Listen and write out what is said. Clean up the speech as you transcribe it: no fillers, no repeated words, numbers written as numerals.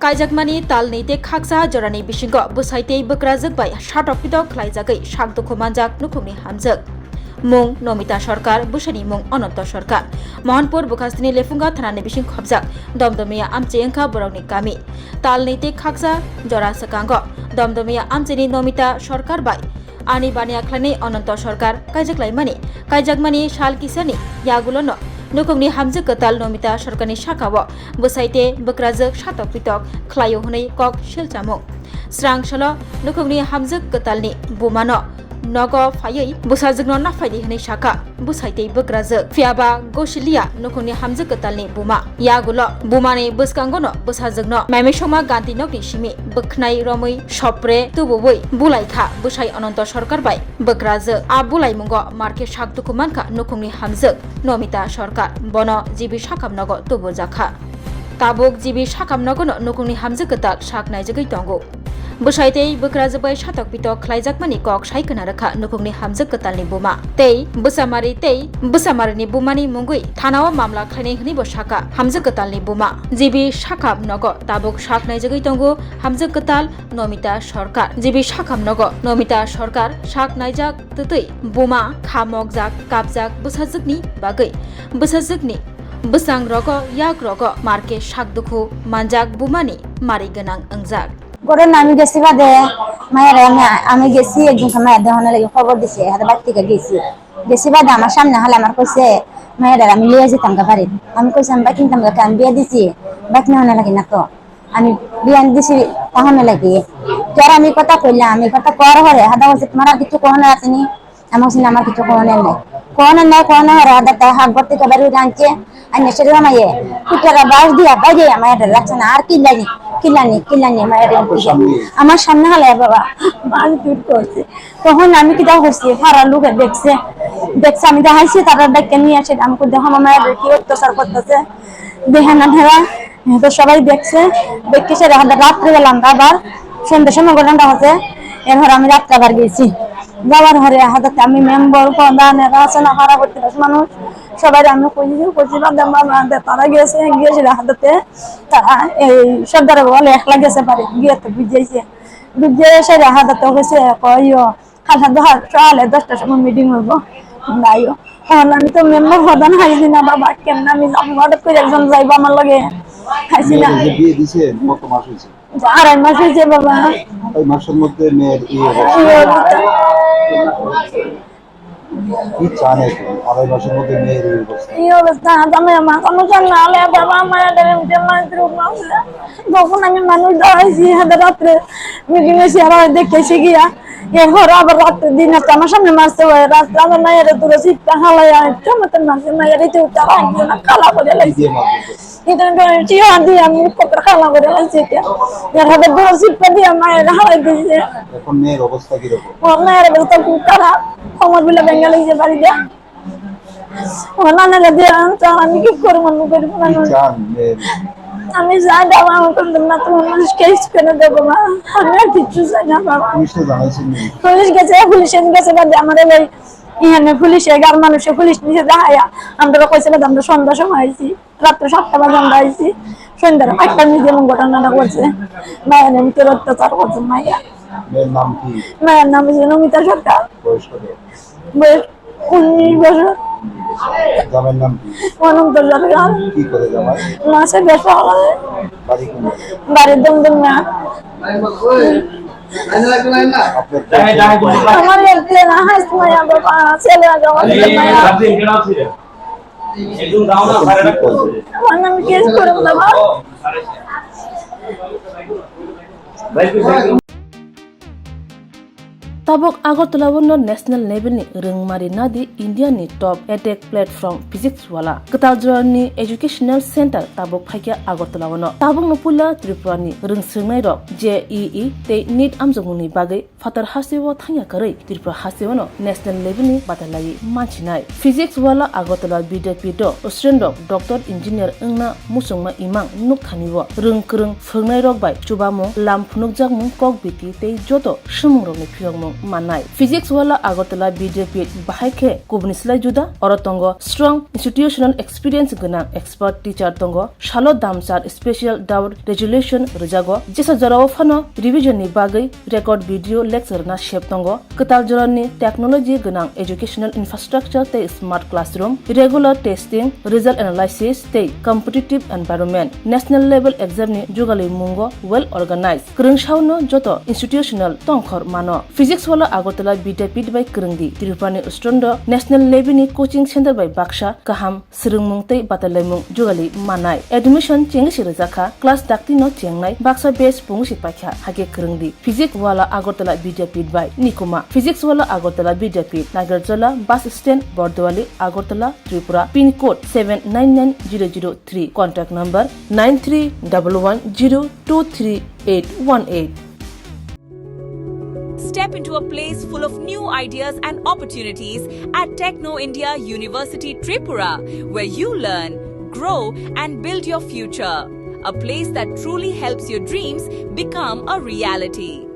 Kwlaijak talni te khaksa jorani bisingo Bwsai te Bwkrajwk bai satok pitok Kwlaijagwi sakduku manjak Nukhungni Hamjwk mung Nomita Sarkar Bwsai mung Ananta Sarkar Mohanpur Bukastini lefunga thanani bising Kapjak domdomiya amche engkha borokni gami talni te khaksa jora sakango domdomiya amcheni Nomita Sarkar bai ani baniya khlani Ananta Sarkar Kwlaijak sal kisani yagulono Nukhungni Hamjwk tal Nomita Sarkarni sakao Bwsai te Bwkrajwk satok pitok khlaio hwnai kok silchamung Swrangchati Nukhungni Hamjwk talni Buma no nogo phaiui Bujakgwi nafaidi hwnai saka Bwsai te Bwkrajwk phiaba gosilia Nukhungni Hamjwk talni Buma yagulo Bumani bwskango no Bujakgwi maimesoma ganti nokni simi bwkhnai romui sopre tububui bulaikha Bwsai Ananta Sarkar bai Bwkrajwk a bulaimungo marke sakduku mankha Nukhungni Hamjwk Nomita Sarkar bono jibi sakamnogo tubujakha tabuk jibi sakamnogo no Nukhungni Hamjwk tal saknaijagwi tongo Bwsai te Bwkrajwk bai satok pitok Kwlaijak kok saikona rakha Nukhungni Hamjwk talni Buma tei Bwsamari Bumani mungui thanao mamla khlainai hwnai bo saka Hamjwk talni Buma jibi sakam nogo tabuk saknaijagwi tongo Hamjwk tal Nomita Sarkar jibi sakam nogo Nomita Sarkar saknaijak tutui Buma khamogjak Kapjak Bwjakgwi bagui Bwjakgwi bwsang rogo yak rogo marke sakduku manjak Bumani mari ganang angjak করে না আমি গেছি বাদে মায়ের আমি গেছি একদিন মায়ের দেহনে লাগে খবর দিছে হাতে বাড়ি থেকে গেছি বাদে আমার সামনে হলে আমার কইছে মায়ের আমি লিয়ে যেতাম গা বাড়ি আমি কইছি আমি কিনতাম গা আমি বিয়ে দিছি বাইক নেওয়া লাগে না তো আমি বিয়ে দিছি তাহলে লাগে তোর আমি কথা কইলাম আমি কথা কর হরে হাদা হচ্ছে তোমার কিছু কোহনে আসেনি আমার সিনে আমার কিছু কোহনে কোহনে হরে হাদা তাই হাত ভর্তি বাড়ি জানছে আর নেশে মাইয়ে কুটারা বাস দিয়া বাইরে মায়ের রাখছে না আর কিলানি মায়ের আমার সামনে হলে বাবা বাস দূর করছে তখন আমি কিটা করছি ফারা লোকে দেখছে আমি দেখাইছি তারা ডেকে নিয়ে আসে আমাকে দেখো মায়ের কি অত্যাচার করতেছে দেখে না ধরা তো সবাই দেখছে দেখে সে রাত্রে গেলাম আবার সন্ধ্যার সময় ঘটনাটা হচ্ছে এরপর আমি রাত্রে আবার গেছি যাওয়ার ঘরে হাতে আমি মেম্বার প্রধান আছে না ভাড়া করতে মানুষ সবাই আমি কইছি তারা গিয়েছিল হাতে তারা এই সর্দারে বলে একলা গেছে পারে গিয়ে তো বুঝিয়ে এসে হাতে হয়েছে কইও খালসা সকালে 10টার সময় মিটিং হইব নাইও আমি তো মেম্বার প্রধান হাইছি না বাবা কেমন আমি হঠাৎ করে একজন যাইব আমার লগে হাইছি না বিয়ে দিছে কত মাস হইছে 2.5 মাস হইছে বাবা এই মাসের মধ্যে মেয়ের কি জানে 2.5 মাসের মধ্যে মেয়ের এই অবস্থা আমি আমার কোনো জানা হলে বাবা আমার এমনি মাত্র মাসে যখন আমি মানুষ দাঁড়াইছি হাতে রাত্রে মিটিং এ আর দেখেছি গিয়া এরপর আবার রাত্রে দিন আমার সামনে মারছে রাস্তা আমার মায়ের দূরে চিপটা হালাই চমতের মারছে মায়ের এই তারা একজন কালা করে লাইছে এটা চিয়া দিয়ে আমি পকড় খালা করে লাইছে এর হাতে দূরে চিপটা দিয়ে মায়ের হালাই দিয়েছে এখন মেয়ের অবস্থা কি রকম মায়ের অবস্থা খুব খারাপ খবর বিলে ভেঙে লাইছে বাড়িতে ওনানে যদি আমি কি করব আমি যাই বাবা আমাকে না তো মানুষ কেস করে দেব না আমি আর কিছু চাই না বাবা পুলিশ গেছে বাদে আমাদের ওই ইহানে পুলিশে গার মানুষে পুলিশ নিচে দেখায়া আমরা কইছিল আমরা সন্ধ্যা সময় আইছি রাত্রে 7টা বাজে আমরা আইছি সন্ধ্যার 8টার মধ্যে ঘটনাটা করছে মায়ের এমনি অত্যাচার করছে মেয়ের নাম কি মায়ের নাম নমিতা সরকার বয়স কত 19 বছর জামাইয়ের নাম কি অনন্ত সরকার কি করে জামাই মাসে বেশা বাড়ি কোন বাড়ি দমদম না আমার একদিন হাস মায়া বাবা ছেলে জমা মায়া একদম দাও না ভাড়া করছে আমি কেস করে দেব Tabok Agartala no national level ni rengmari nadi India ni top edtech platform physics wala Kwlaijak ni educational center tabok phaikia Agartala no tabok no pula Tripura ni rungsngai rok JEE te NEET Hamjwkno ni bagai fatar hasiwo thangya karai Tripura hasiwo no national level ni batalai manchinai physics wala Agartala BTech do student doctor engineer engna musungma imang nukthaniwo rungkrung phungnai rok bai chubamo lam phunukjak mung kok biti te joto sumung rok ni phiyongmung manai physics wala Agartala Vidyapit bahai kubnislai juda orotongo strong institutional experience gana expert teacher tongo shalo damsar special doubt resolution rejago jesa jarawo phano revision ni bagai record video lecture na shep tongo katal jorani technology gana educational infrastructure te smart classroom regular testing result analysis te competitive environment national level exam ni jugali mungo well organized krungshauno joto institutional tongkhor mano physics wala Agartala Vidyapit by krungdi Tirupani Ustrondo national level ni coaching center by Baksha kaham srungmung te batalemung jugali manai admission chengsi rejaka class dakti no chengnai Baksa base pungsi pakha hage krungdi physics wala Agartala Vidyapit by Nikuma physics wala Agartala Vidyapit Nagarjala bus stand Bordwali Agartala Tripura pin code 799003 contact number 9311023818. Step into a place full of new ideas and opportunities at Techno India University Tripura, where you learn, grow and build your future. A place that truly helps your dreams become a reality.